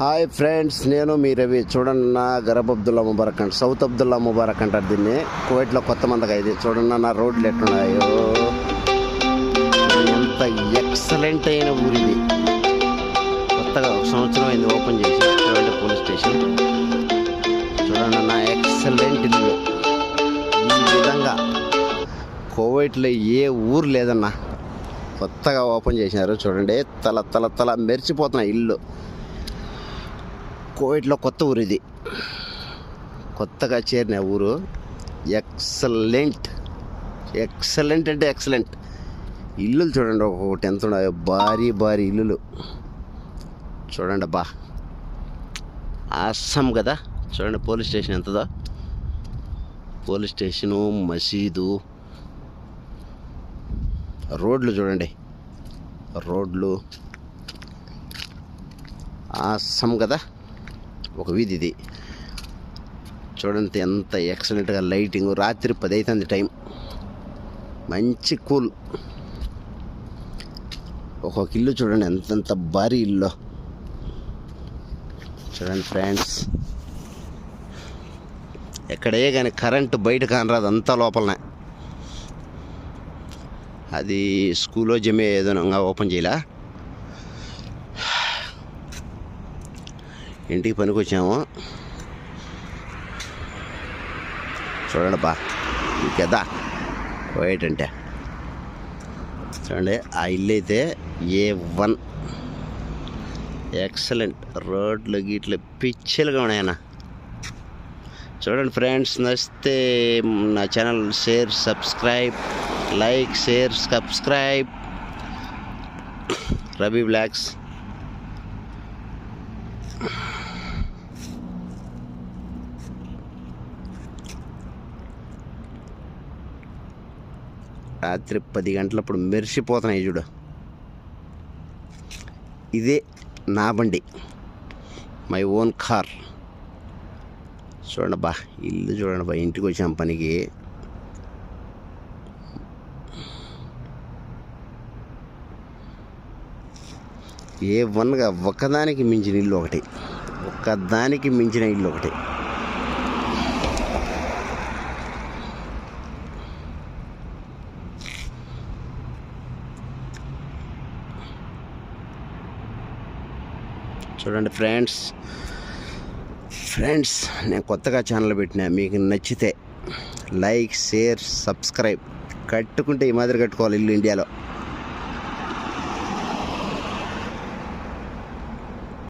Hi friends, నేను మీ రవి. చూడండి నా గరబ్ అబ్దుల్లా ముబారక్ అంట, సౌత్ అబ్దుల్లా ముబారక్ అంటారు దీన్ని. కువైట్లో కొత్త మందగా ఇది. చూడండి నా రోడ్లు ఎట్టున్నాయో, ఎంత ఎక్సలెంట్ అయిన ఊరు ఇది. కొత్తగా 1 సంవత్సరం అయింది ఓపెన్ చేసి. చూడండి పోలీస్ స్టేషన్. చూడండి నా ఎక్సలెంట్ ఇల్లు. ఈ విధంగా కువైట్లో ఏ ఊరు లేదన్నా, కొత్తగా ఓపెన్ చేసినారు. చూడండి తల తల తల మెరిచిపోతున్న ఇల్లు. కువైట్లో కొత్త ఊరు ఇది, కొత్తగా చేరిన ఊరు. ఎక్సలెంట్ ఎక్సలెంట్ అంటే ఎక్సలెంట్. ఇల్లులు చూడండి ఒక్కొక్కటి ఎంత ఉన్నాయో, భారీ భారీ ఇల్లులు చూడండి. అబ్బా ఆసం కదా. చూడండి పోలీస్ స్టేషన్ ఎంతదో. పోలీస్ స్టేషను, మసీదు, రోడ్లు చూడండి, రోడ్లు ఆసం కదా. ఒక వీధి ఇది. చూడండి ఎంత ఎక్సలెంట్గా లైటింగ్. రాత్రి 10 అవుతుంది టైం. మంచి కూల్. ఒక్కొక్క ఇల్లు చూడండి ఎంతెంత భారీ ఇల్లు. చూడండి ఫ్రెండ్స్, ఎక్కడే కానీ కరెంటు బయట కానరాదు, అంతా లోపలనే. అది స్కూల్లో జమే ఏదో ఓపెన్ చేయలే. ఇంటికి పనికి వచ్చాము. చూడండి బా కదా వైట్ అంటే. చూడండి ఆ ఇల్లు అయితే A1 ఎక్సలెంట్. రోడ్లు గీట్లు పిచ్చిలుగా ఉన్నాయన్న. చూడండి ఫ్రెండ్స్, నచ్చితే నా channel share, subscribe, like, share, subscribe. Ravi blogs. రాత్రి 10 గంటలప్పుడు మెరిసిపోతున్నాయి చూడు. ఇదే నా బండి, మై ఓన్ కార్. చూడండి బా ఇల్లు చూడండి బా. ఇంటికి వచ్చాం పనికి. A1గా ఒకదానికి మించిన ఇల్లు ఒకటి, ఒకదానికి మించిన ఇల్లు ఒకటి. చూడండి ఫ్రెండ్స్, నేను కొత్తగా ఛానల్ పెట్టినా. మీకు నచ్చితే లైక్, షేర్, సబ్స్క్రైబ్. కట్టుకుంటే ఈ మాదిరి కట్టుకోవాలి ఇల్లు ఇండియాలో.